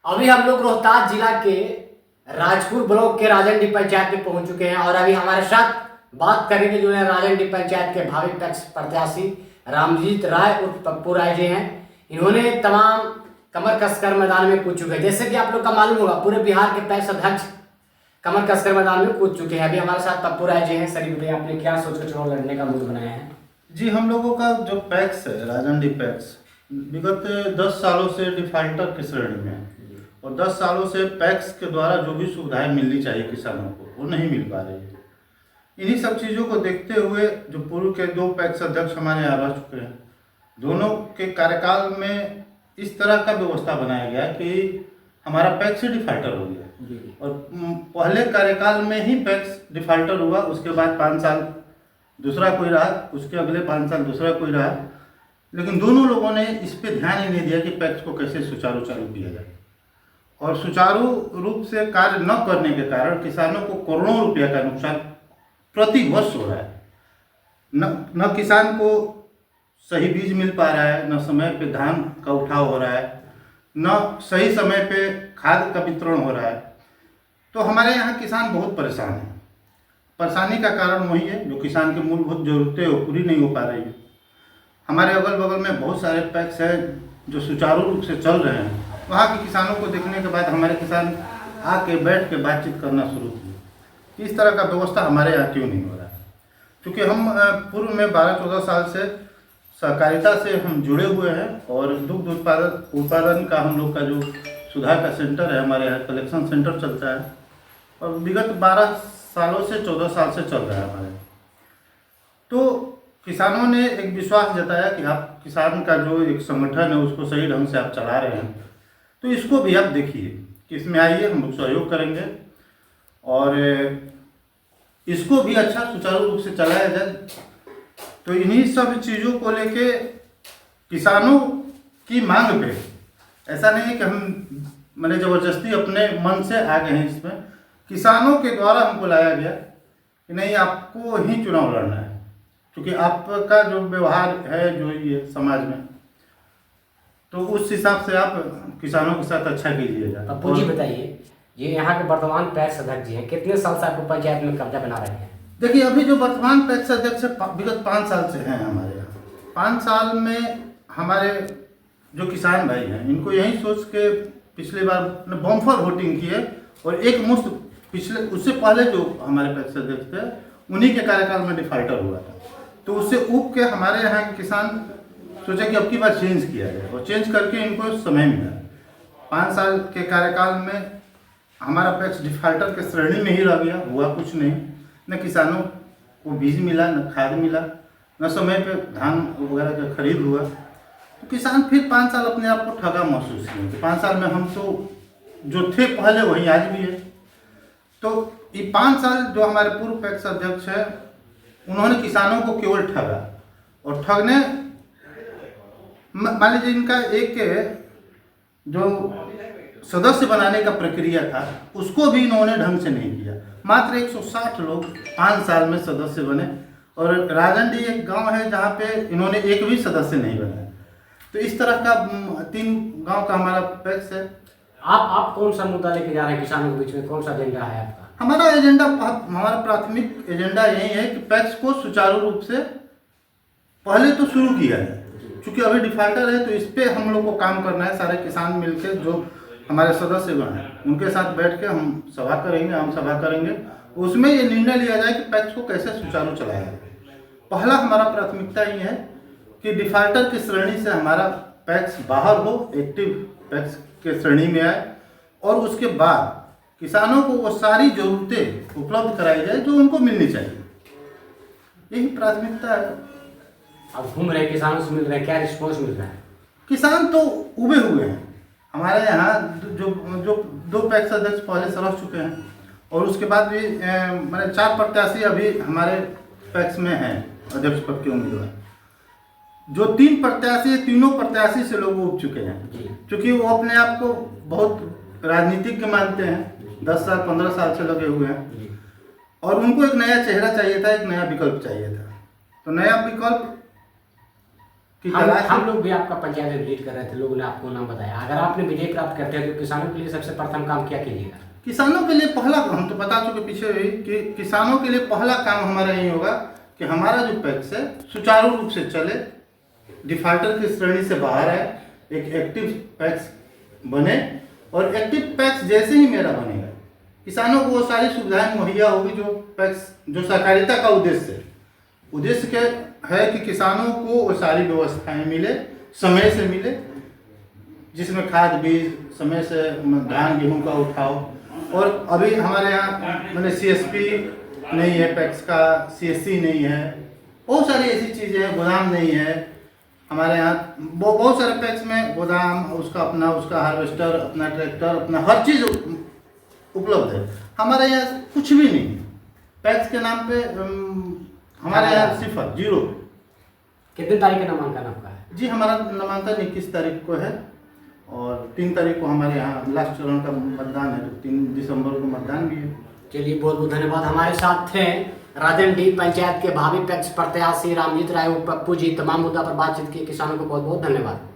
अभी हम लोग रोहतास जिला के राजपुर ब्लॉक के राजनडी पंचायत में पहुंच चुके हैं और अभी हमारे साथ बात करेंगे जो है राजनडी पंचायत के भावी पैक्स प्रत्याशी रामजीत राय उर्फ पप्पू राय जी हैं। इन्होंने तमाम कमर कसकर मैदान में कूद चुके हैं। जैसे कि आप लोग का मालूम होगा, पूरे बिहार के पैक्स अध्यक्ष कमर कसकर मैदान में कूद चुके हैं। अभी हमारे साथ पप्पू राय जी हैं। सर बताइए, आपने क्या सोचकर चुनाव लड़ने का मूड बनाया है? जी, हम लोगों का जो पैक्स है राजनडी पैक्स विगत 10 सालों से डिफाल्टर की श्रेणी में है और 10 सालों से पैक्स के द्वारा जो भी सुविधाएं मिलनी चाहिए किसानों को वो नहीं मिल पा रही है। इन्हीं सब चीज़ों को देखते हुए जो पूर्व के 2 पैक्स अध्यक्ष हमारे यहाँ रह चुके हैं, दोनों के कार्यकाल में इस तरह का व्यवस्था बनाया गया कि हमारा पैक्स ही डिफाल्टर हो गया और पहले कार्यकाल में ही पैक्स डिफाल्टर हुआ। उसके बाद 5 साल दूसरा कोई रहा, उसके अगले 5 साल दूसरा कोई रहा, लेकिन दोनों लोगों ने इस पे ध्यान ही नहीं दिया कि पैक्स को कैसे सुचारू चालू किया जाए। और सुचारू रूप से कार्य न करने के कारण किसानों को करोड़ों रुपया का नुकसान प्रति वर्ष हो रहा है। न किसान को सही बीज मिल पा रहा है, न समय पे धान का उठाव हो रहा है, न सही समय पे खाद का वितरण हो रहा है। तो हमारे यहाँ किसान बहुत परेशान है। परेशानी का कारण वही है, जो किसान की मूलभूत जरूरतें वो पूरी नहीं हो पा रही है। हमारे अगल बगल में बहुत सारे पैक्स हैं जो सुचारू रूप से चल रहे हैं। वहाँ के किसानों को देखने के बाद हमारे किसान आके बैठ के बातचीत करना शुरू किए। इस तरह का व्यवस्था हमारे यहाँ क्यों नहीं हो रहा है? क्योंकि हम पूर्व में 12-14 साल से सहकारिता से हम जुड़े हुए हैं और दुग्ध उत्पादन का हम लोग का जो सुधार का सेंटर है, हमारे यहाँ कलेक्शन सेंटर चलता है और विगत 12 सालों से 14 साल से चल रहा है हमारे। तो किसानों ने एक विश्वास जताया कि आप किसान का जो एक संगठन है उसको सही ढंग से आप चला रहे हैं, तो इसको भी आप देखिए कि इसमें आइए, हम लोग सहयोग करेंगे और इसको भी अच्छा सुचारू रूप से चलाया जाए। तो इन्हीं सब चीज़ों को लेके किसानों की मांग पे, ऐसा नहीं है कि हम मैंने ज़बरदस्ती अपने मन से आ गए हैं इसमें, किसानों के द्वारा हमको लाया गया कि नहीं, आपको ही चुनाव लड़ना है, क्योंकि आपका जो व्यवहार है जो ये समाज में, तो उस हिसाब से आप किसानों के साथ अच्छा कीजिएगा। पप्पू जी बताइए, ये यहाँ के वर्तमान पैक्स अध्यक्ष जी हैं, कितने साल से आपको पंचायत में कब्जा बना रहे हैं? देखिए, अभी जो वर्तमान पैक्स अध्यक्ष विगत 5 साल से हैं हमारे यहाँ। 5 साल में हमारे जो किसान भाई हैं, इनको यही सोच के पिछली बार बम्फर वोटिंग की है और एक मुश्त पिछले उससे पहले जो हमारे पैक्स अध्यक्ष थे उन्हीं के कार्यकाल में डिफाल्टर हुआ था। तो उससे ऊब के हमारे यहाँ के किसान सोचे कि अब की बार चेंज किया जाए और चेंज करके इनको समय मिला। 5 साल के कार्यकाल में हमारा पैक्स डिफाल्टर के श्रेणी में ही रह गया, हुआ कुछ नहीं। न किसानों को बीज मिला, न खाद मिला, न समय पे धान वगैरह का खरीद हुआ। तो किसान फिर 5 साल अपने आप को ठगा महसूस किए कि 5 साल में हम तो जो थे पहले वही आज भी है। तो ये 5 साल जो हमारे पूर्व पैक्स अध्यक्ष है, उन्होंने किसानों को केवल ठगा और ठगने, मान लीजिए इनका एक जो सदस्य बनाने का प्रक्रिया था उसको भी इन्होंने ढंग से नहीं किया। मात्र 160 लोग 5 साल में सदस्य बने और राजनडी एक गांव है जहां पे इन्होंने एक भी सदस्य नहीं बनाया। तो इस तरह का 3 गांव का हमारा पैक्स है। आप कौन सा मुद्दा लेके जा रहे हैं किसानों के बीच में? कौन सा एजेंडा है आपका? हमारा एजेंडा, हमारा प्राथमिक एजेंडा यही है कि पैक्स को सुचारू रूप से पहले तो शुरू किया जाए। चूँकि अभी डिफाल्टर है तो इस पर हम लोग को काम करना है। सारे किसान मिलकर जो हमारे सदस्यगण हैं उनके साथ बैठ के हम सभा करेंगे, आम सभा करेंगे। उसमें ये निर्णय लिया जाए कि पैक्स को कैसे सुचारू चलाया जाए। पहला हमारा प्राथमिकता ये है कि डिफाल्टर की श्रेणी से हमारा पैक्स बाहर हो, एक्टिव पैक्स के श्रेणी में आए और उसके बाद किसानों को वो सारी जरूरतें उपलब्ध कराई जाए जो उनको मिलनी चाहिए। यही प्राथमिकता है। आप घूम रहे हैं, किसानों से मिल रहे हैं, क्या रिस्पॉन्स मिल रहा है? किसान तो उबे हुए हैं। हमारे यहाँ जो 2 पैक्स अध्यक्ष पहले से रह चुके हैं और उसके बाद भी मैंने 4 प्रत्याशी अभी हमारे पैक्स में हैं अध्यक्ष पद के उम्मीदवार। जो 3 प्रत्याशी है, तीनों प्रत्याशी से लोग उब चुके हैं, क्योंकि वो अपने आप को बहुत राजनीतिज्ञ मानते हैं। 10 साल 15 साल से लगे हुए हैं और उनको एक नया चेहरा चाहिए था, एक नया विकल्प चाहिए था। तो नया विकल्प की तलाश हम लोग भी आपका पंचायत में विजिट कर रहे थे, लोगों ने आपको नाम बताया। अगर आपने विजय प्राप्त करते हैं तो किसानों के लिए सबसे प्रथम काम क्या कीजिएगा? किसानों के लिए पहला, हम तो बता चुके पीछे भी कि किसानों के लिए पहला काम हमारा यही होगा कि हमारा जो पैक्स है सुचारू रूप से चले, डिफाल्टर की श्रेणी से बाहर है, एक एक्टिव पैक्स बने, और एक्टिव पैक्स जैसे ही मेरा बनेगा किसानों को वो सारी सुविधाएं मुहैया होगी जो पैक्स, जो सहकारिता का उद्देश्य के है कि किसानों को वो सारी व्यवस्थाएं मिले, समय से मिले, जिसमें खाद बीज समय से, धान गेहूं का उठाओ। और अभी हमारे यहाँ मैंने CSP नहीं है, पैक्स का CSC नहीं है, बहुत सारी ऐसी चीज़ें हैं, गोदाम नहीं है हमारे यहाँ। बहुत सारे पैक्स में गोदाम, उसका अपना, उसका हार्वेस्टर, अपना ट्रैक्टर, अपना हर चीज़ उपलब्ध है। हमारे यहाँ कुछ भी नहीं है पैक्स के नाम पे, हमारे यहाँ सिफर, जीरो। कितने तारीख का नामांकन आपका है? जी, हमारा नामांकन 21 तारीख को है और 3 तारीख को हमारे यहाँ लास्ट चरण का मतदान है, तो 3 दिसंबर को मतदान भी है। चलिए, बहुत बहुत धन्यवाद। हमारे साथ थे राजन डी पंचायत के भावी पैक्स प्रत्याशी रामजीत राय और पप्पू जी। तमाम मुद्दा पर बातचीत की। किसानों को बहुत बहुत धन्यवाद।